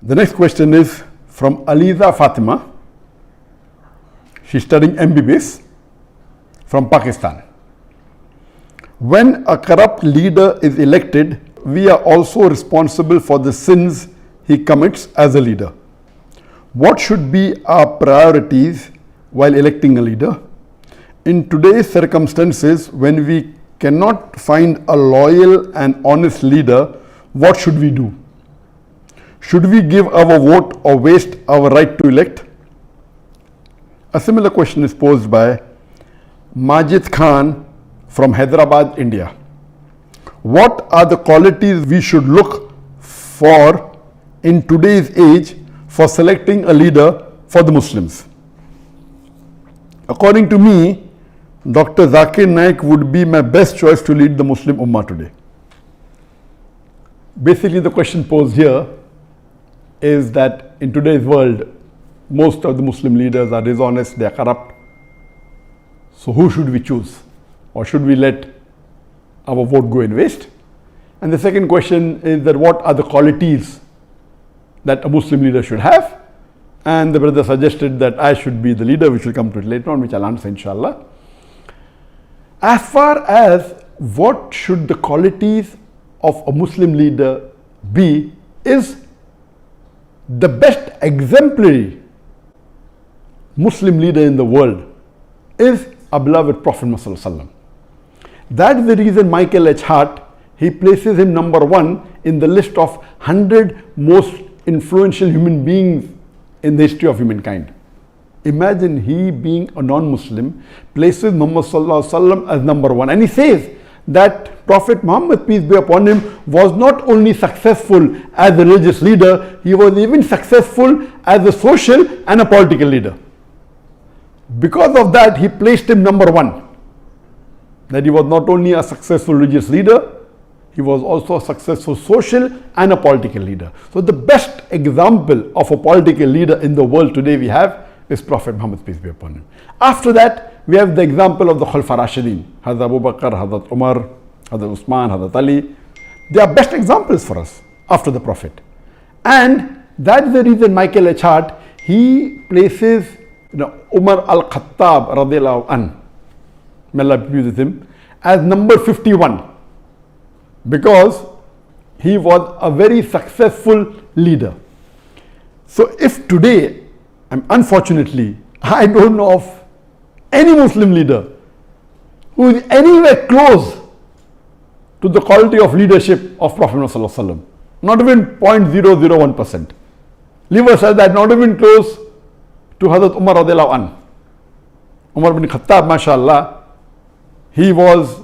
The next question is from Aliza Fatima. She's studying MBBS from Pakistan. When a corrupt leader is elected, we are also responsible for the sins he commits as a leader. What should be our priorities while electing a leader? In today's circumstances, when we cannot find a loyal and honest leader, what should we do? Should we give our vote or waste our right to elect? A similar question is posed by Majid Khan from Hyderabad, India. What are the qualities we should look for in today's age for selecting a leader for the Muslims? According to me, Dr. Zakir Naik would be my best choice to lead the Muslim Ummah today. Basically, the question posed here is that in today's world, most of the Muslim leaders are dishonest, they are corrupt. So who should we choose? Or should we let our vote go in waste? And the second question is that what are the qualities that a Muslim leader should have? And the brother suggested that I should be the leader, which will come to it later on, which I'll answer inshallah. As far as what should the qualities of a Muslim leader be, is the best exemplary Muslim leader in the world is our beloved Prophet Muhammad. That's the reason Michael H. Hart, he places him number one in the list of 100 most influential human beings in the history of humankind. Imagine he being a non-Muslim places Muhammad as number one, and he says that Prophet Muhammad, peace be upon him, was not only successful as a religious leader, he was even successful as a social and a political leader. Because of that, he placed him number one. That he was not only a successful religious leader, he was also a successful social and a political leader. So the best example of a political leader in the world today we have is Prophet Muhammad, peace be upon him. After that, we have the example of the Khulafa Rashidin, Hazrat Abu Bakr, Hazrat Umar, Hazrat Usman, Hazrat Ali. They are best examples for us after the Prophet. And that's the reason Michael H. Hart, he places Umar al-Khattab radiallahu anhu, may Allah be pleased with him, as number 51, because he was a very successful leader. So if today, unfortunately, I don't know of any Muslim leader who is anywhere close to the quality of leadership of Prophet Muhammad, not even 0.001%. Leave aside that, not even close to Hazrat Umar radiallahu anhu. Umar bin Khattab, mashallah, he was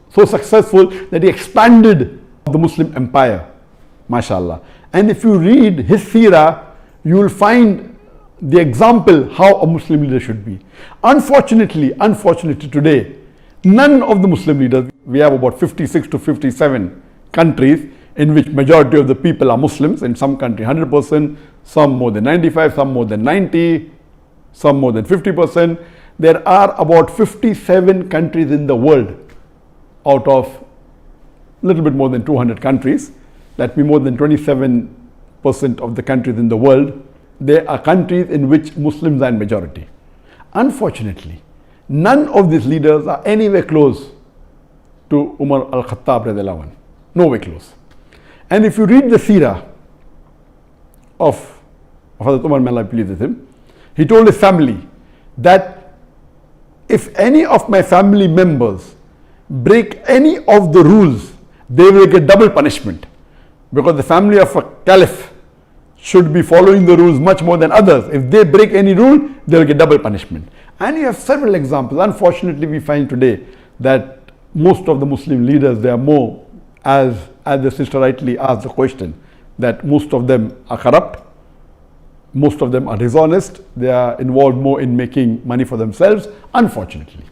so successful that he expanded the Muslim empire, mashallah. And if you read his seerah, you will find the example how a Muslim leader should be. Unfortunately today, none of the Muslim leaders, we have about 56 to 57 countries in which majority of the people are Muslims. In some country 100%, some more than 95, some more than 90, some more than 50%. There are about 57 countries in the world out of a little bit more than 200 countries. That means more than 27% of the countries in the world, there are countries in which Muslims are in majority. Unfortunately, none of these leaders are anywhere close to Umar al-Khattab radiallahu anhu. Nowhere close. And if you read the seerah of Hazrat Umar, may Allah be pleased with him, he told his family that if any of my family members break any of the rules, they will get double punishment, because the family of a caliph should be following the rules much more than others. If they break any rule, they will get double punishment. And you have several examples. Unfortunately, we find today that most of the Muslim leaders, they are more, as the sister rightly asked the question, that most of them are corrupt, most of them are dishonest, they are involved more in making money for themselves, unfortunately.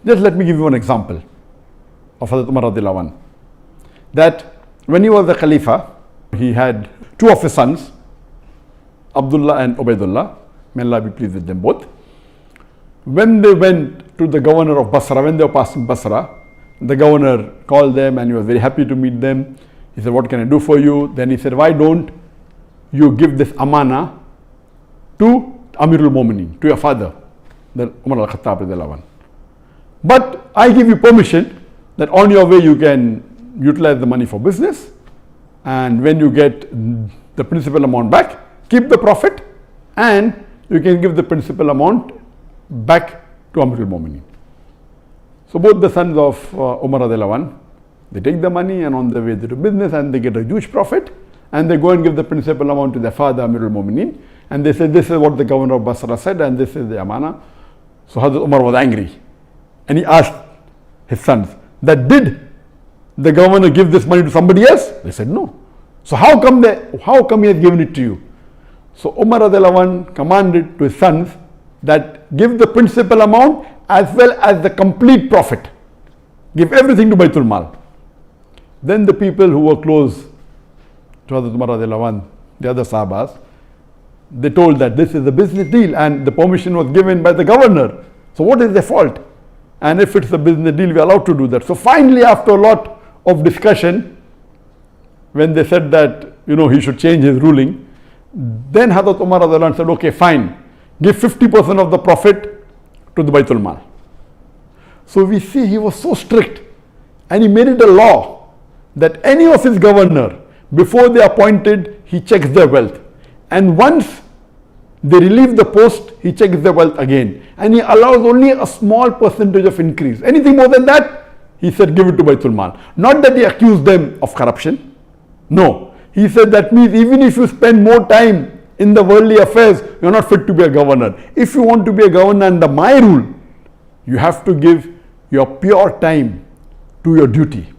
Just let me give you one example of Hazrat Umar radiallahu anhu. That when he was the Khalifa, he had two of his sons, Abdullah and Ubaidullah, may Allah be pleased with them both. When they went to the governor of Basra, when they were passing Basra, the governor called them and he was very happy to meet them. He said, what can I do for you? Then he said, why don't you give this amana to Amirul Mu'minin, to your father, the Umar al-Khattab radiallahu anhu. But I give you permission that on your way you can utilize the money for business, and when you get the principal amount back, keep the profit, and you can give the principal amount back to Amirul Mu'minin. So both the sons of Umar radiallahu anhu, they take the money, and on the way they do business and they get a huge profit, and they go and give the principal amount to their father Amirul Mu'minin, and they say, this is what the governor of Basra said, and this is the amana. So Hazrat Umar was angry, and he asked his sons that, did the governor give this money to somebody else? They said no. So how come he has given it to you? So Umar radiallahu anhu commanded to his sons that give the principal amount as well as the complete profit. Give everything to Baitul Mal. Then the people who were close to Hazrat Umar radiallahu anhu, the other Sahabas, they told that this is a business deal and the permission was given by the governor. So what is their fault? And if it's a business deal, we are allowed to do that. So finally, after a lot of discussion, when they said that, he should change his ruling, then Hazrat Umar radiallahu anhu said, okay, fine, give 50% of the profit to the Baitul Mal. So we see he was so strict, and he made it a law that any of his governor, before they appointed, he checks their wealth. And once they relieve the post, he checks their wealth again. And he allows only a small percentage of increase. Anything more than that, he said, give it to Baitul Mal. Not that he accused them of corruption. No. He said that means even if you spend more time in the worldly affairs, you're not fit to be a governor. If you want to be a governor under my rule, you have to give your pure time to your duty.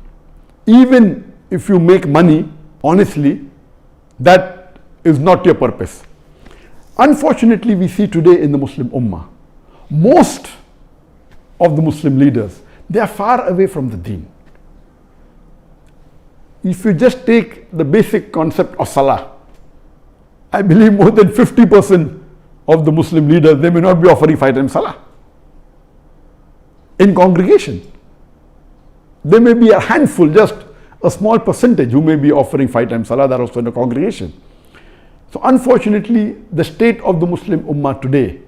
Even if you make money, honestly, that is not your purpose. Unfortunately, we see today in the Muslim Ummah, most of the Muslim leaders, they are far away from the deen. If you just take the basic concept of Salah, I believe more than 50% of the Muslim leaders, they may not be offering 5 times Salah in congregation. There may be a handful, just a small percentage who may be offering 5 times Salah, that also in a congregation. So unfortunately, the state of the Muslim Ummah today,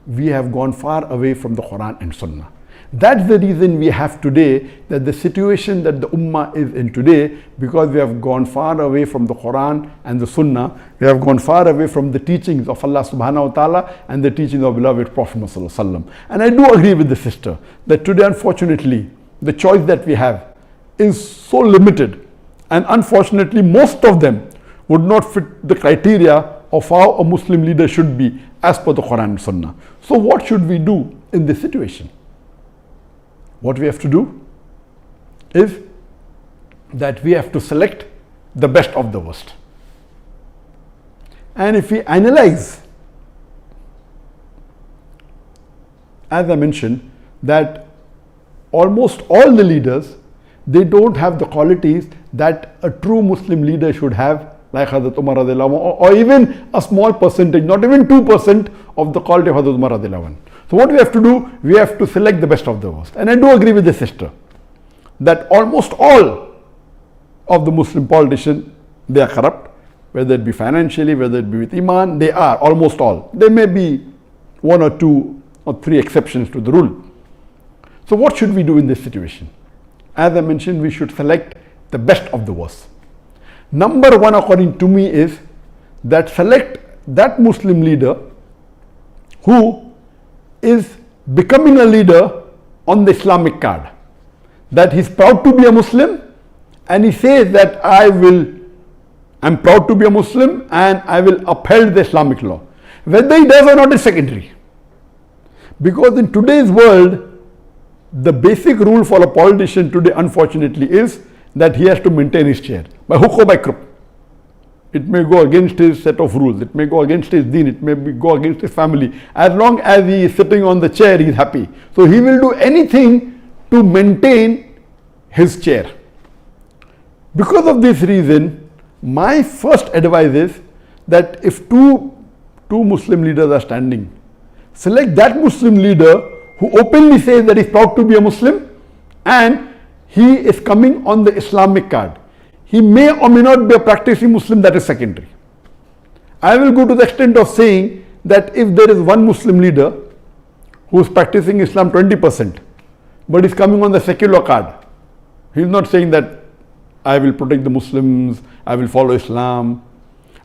we have gone far away from the Quran and Sunnah. That's the reason we have today, that the situation that the Ummah is in today, because we have gone far away from the Quran and the Sunnah, we have gone far away from the teachings of Allah subhanahu wa ta'ala and the teachings of beloved Prophet Muhammad sallallahu alaihi wasallam. And I do agree with the sister that today, unfortunately, the choice that we have is so limited, and unfortunately most of them would not fit the criteria of how a Muslim leader should be as per the Quran and Sunnah. So what should we do in this situation? What we have to do is that we have to select the best of the worst. And if we analyze, as I mentioned, that almost all the leaders, they don't have the qualities that a true Muslim leader should have, like Hazrat Umar radiallahu anhu, or even a small percentage, not even 2% of the quality of Hazrat Umar radiallahu anhu. So what we have to do, we have to select the best of the worst. And I do agree with the sister that almost all of the Muslim politicians, they are corrupt, whether it be financially, whether it be with Iman, they are, almost all. There may be 1 or 2 or 3 exceptions to the rule. So what should we do in this situation? As I mentioned, we should select the best of the worst. Number 1, according to me, is that select that Muslim leader who is becoming a leader on the Islamic card. That he's proud to be a Muslim, and he says that I'm proud to be a Muslim and I will uphold the Islamic law. Whether he does or not is secondary. Because in today's world, the basic rule for a politician today, unfortunately, is that he has to maintain his chair by hook or by crook. It may go against his set of rules, it may go against his deen, it may go against his family. As long as he is sitting on the chair, he is happy. So he will do anything to maintain his chair. Because of this reason, my first advice is that if two Muslim leaders are standing, select that Muslim leader who openly says that he is proud to be a Muslim and he is coming on the Islamic card. he may or may not be a practicing Muslim, that is secondary. I will go to the extent of saying that if there is one Muslim leader who is practicing Islam 20%, but is coming on the secular card, he is not saying that I will protect the Muslims, I will follow Islam.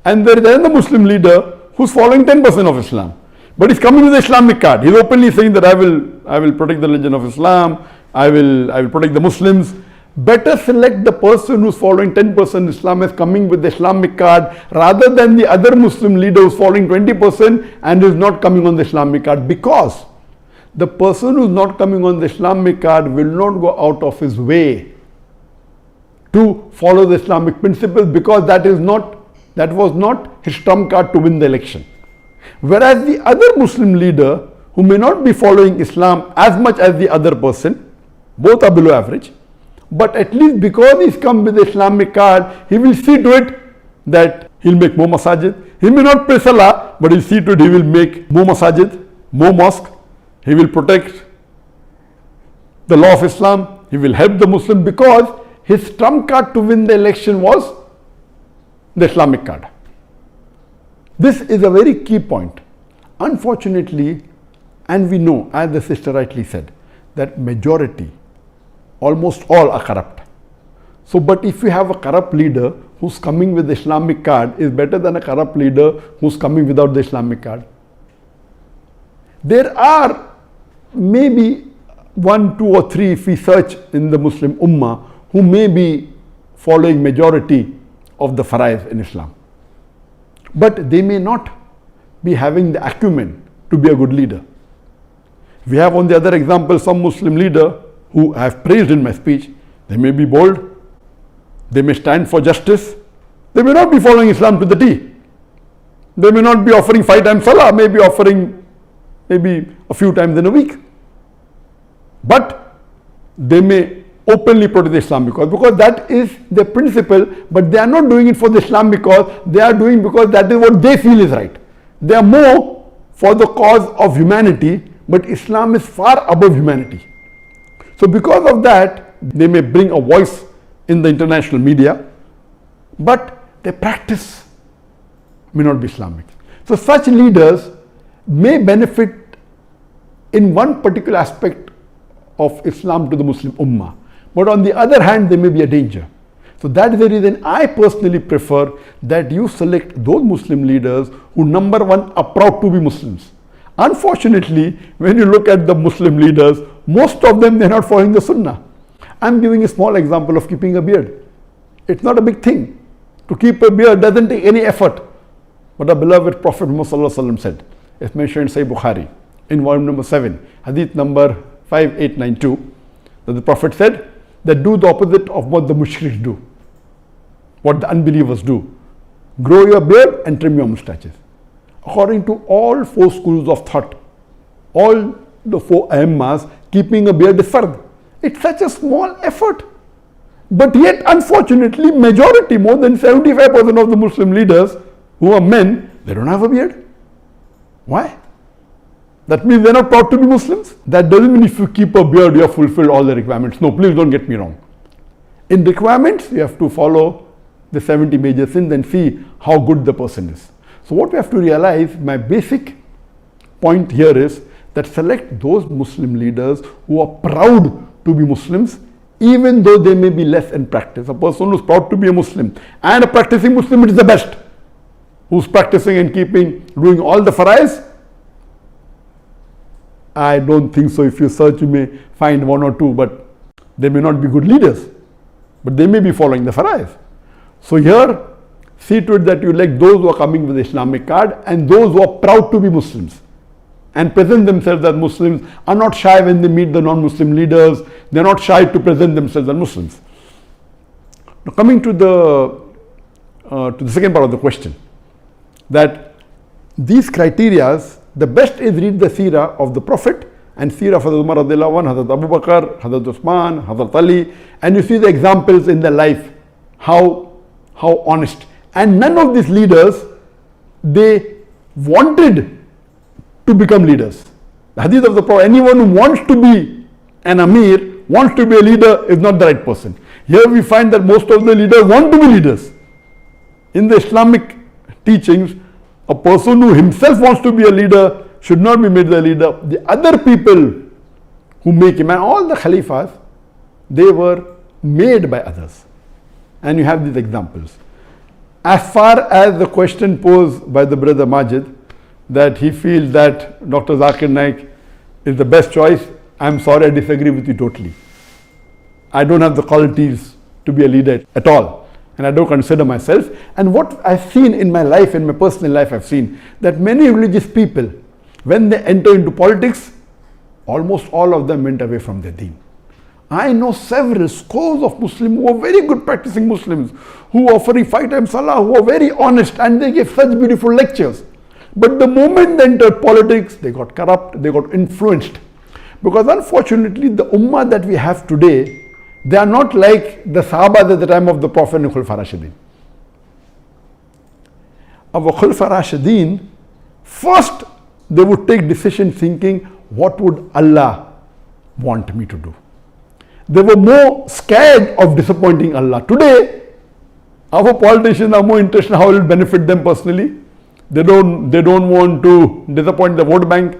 And there is another Muslim leader who is following 10% of Islam, but is coming with the Islamic card. He is openly saying that I will protect the religion of Islam, I will protect the Muslims. Better select the person who is following 10% Islam as coming with the Islamic card rather than the other Muslim leader who is following 20% and is not coming on the Islamic card, because the person who is not coming on the Islamic card will not go out of his way to follow the Islamic principles, because that was not his trump card to win the election. Whereas the other Muslim leader who may not be following Islam as much as the other person, both are below average, but at least because he's come with the Islamic card, he will see to it that he'll make more masajid. He may not pray salah, but he'll see to it he will make more masajid, more mosque. He will protect the law of Islam. He will help the Muslim, because his trump card to win the election was the Islamic card. This is a very key point. Unfortunately, and we know, as the sister rightly said, that majority, almost all are corrupt. So, but if you have a corrupt leader who's coming with the Islamic card, is better than a corrupt leader who's coming without the Islamic card. There are maybe 1, 2 or 3, if we search in the Muslim Ummah, who may be following majority of the faraiz in Islam. But they may not be having the acumen to be a good leader. We have on the other example some Muslim leader who I have praised in my speech. They may be bold, they may stand for justice, they may not be following Islam to the T. They may not be offering 5 times salah, may be offering maybe a few times in a week. But they may openly protect the Islamic cause, because that is the principle, but they are not doing it for the Islamic cause, they are doing because that is what they feel is right. They are more for the cause of humanity, but Islam is far above humanity. So because of that, they may bring a voice in the international media, but their practice may not be Islamic. So such leaders may benefit in one particular aspect of Islam to the Muslim Ummah, but on the other hand, they may be a danger. So that is the reason I personally prefer that you select those Muslim leaders who, number one, are proud to be Muslims. Unfortunately, when you look at the Muslim leaders, most of them, they're not following the Sunnah. I'm giving a small example of keeping a beard. It's not a big thing. To keep a beard doesn't take any effort. But our beloved Prophet Muhammad said, it's mentioned in Sahih Bukhari, in volume number 7, hadith number 5892, that the Prophet said that do the opposite of what the mushriks do, what the unbelievers do. Grow your beard and trim your mustaches. According to all 4 schools of thought, all the 4 Aimmas, keeping a beard is fard. It's such a small effort. But yet, unfortunately, majority, more than 75% of the Muslim leaders who are men, they don't have a beard. Why? That means they're not proud to be Muslims. That doesn't mean if you keep a beard, you have fulfilled all the requirements. No, please don't get me wrong. In requirements, you have to follow the 70 major sins and see how good the person is. So what we have to realize, my basic point here is that select those Muslim leaders who are proud to be Muslims, even though they may be less in practice. A person who's proud to be a Muslim and a practicing Muslim, it is the best. Who's practicing and doing all the faraiz? I don't think so. If you search, you may find 1 or 2, but they may not be good leaders, but they may be following the faraiz. So here, see to it that you elect those who are coming with the Islamic card and those who are proud to be Muslims and present themselves as Muslims, are not shy when they meet the non-Muslim leaders. They are not shy to present themselves as Muslims. Now coming to the second part of the question, that these criterias, the best is read the seerah of the Prophet and seerah of Hazrat Umar radiallahu anhu, Hazrat Abu Bakr, Hazrat Usman, Hazrat Ali, and you see the examples in their life, how honest. And none of these leaders, they wanted to become leaders. The hadith of the Prophet, anyone who wants to be an Amir, wants to be a leader, is not the right person. Here we find that most of the leaders want to be leaders. In the Islamic teachings, a person who himself wants to be a leader should not be made the leader. The other people who make him, and all the Khalifas, they were made by others. And you have these examples. As far as the question posed by the brother Majid, that he feels that Dr. Zakir Naik is the best choice, I'm sorry, I disagree with you totally. I don't have the qualities to be a leader at all, and I don't consider myself. And what I've seen in my life, in my personal life, I've seen that many religious people, when they enter into politics, almost all of them went away from their deen. I know several scores of Muslims who are very good practicing Muslims, who are offering 5 times salah, who are very honest, and they give such beautiful lectures. But the moment they entered politics, they got corrupt, they got influenced. Because unfortunately, the ummah that we have today, they are not like the Sahabas at the time of the Prophet and Khulafa Rashidin. Our Khulafa Rashidin, first they would take decision thinking, what would Allah want me to do? They were more scared of disappointing Allah. Today, our politicians are more interested in how it will benefit them personally. They don't want to disappoint the vote bank.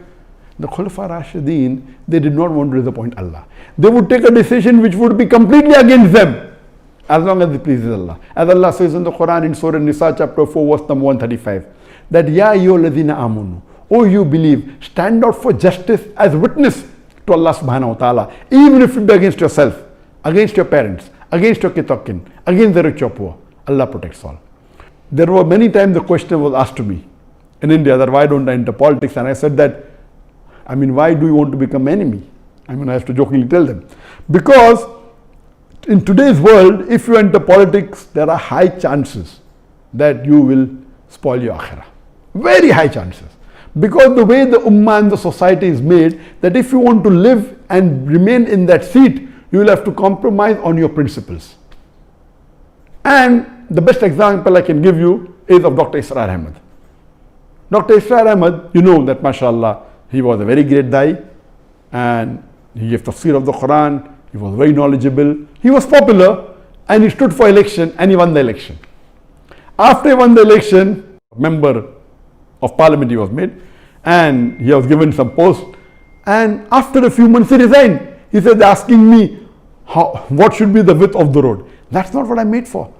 The Khulafa Rashidin, they did not want to disappoint Allah. They would take a decision which would be completely against them, as long as it pleases Allah. As Allah says in the Quran in Surah Nisa chapter 4 verse number 135, that Ya ayyuhalladhina amanu, oh you believe, stand out for justice as witness to Allah subhanahu wa ta'ala, even if it be against yourself, against your parents, against your kitokin, against the rich or poor. Allah protects all. There were many times the question was asked to me in India that why don't I enter politics, and I said that, I mean, why do you want to become enemy? I mean, I have to jokingly tell them. Because in today's world, if you enter politics, there are high chances that you will spoil your akhirah. Very high chances. Because the way the ummah and the society is made, that if you want to live and remain in that seat, you will have to compromise on your principles. And the best example I can give you is of Dr. Israr Ahmad. Dr. Israr Ahmad, you know that mashallah, he was a very great Dai, and he gave tafsir of the Quran, he was very knowledgeable, he was popular, and he stood for election, and he won the election. After he won the election, member of parliament he was made, and he was given some post, and after a few months he resigned. He said, asking me, what should be the width of the road? That's not what I'm made for.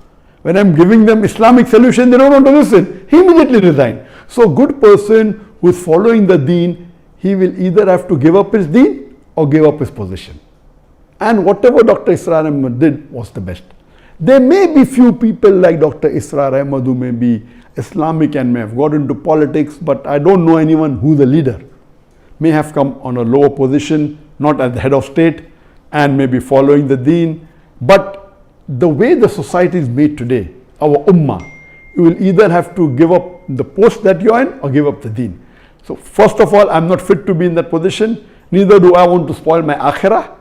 When I'm giving them Islamic solution, they don't want to listen. He immediately resigned. So a good person who is following the deen, he will either have to give up his deen or give up his position. And whatever Dr. Israr Ahmad did was the best. There may be few people like Dr. Israr Ahmad who may be Islamic and may have got into politics, but I don't know anyone who's a leader. May have come on a lower position, not as the head of state, and may be following the deen. But the way the society is made today, our ummah, you will either have to give up the post that you're in or give up the deen. So first of all, I'm not fit to be in that position. Neither do I want to spoil my akhirah.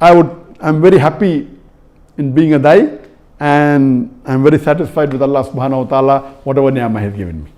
I'm very happy in being a Dai, and I'm very satisfied with Allah subhanahu wa ta'ala, whatever ni'mah He has given me.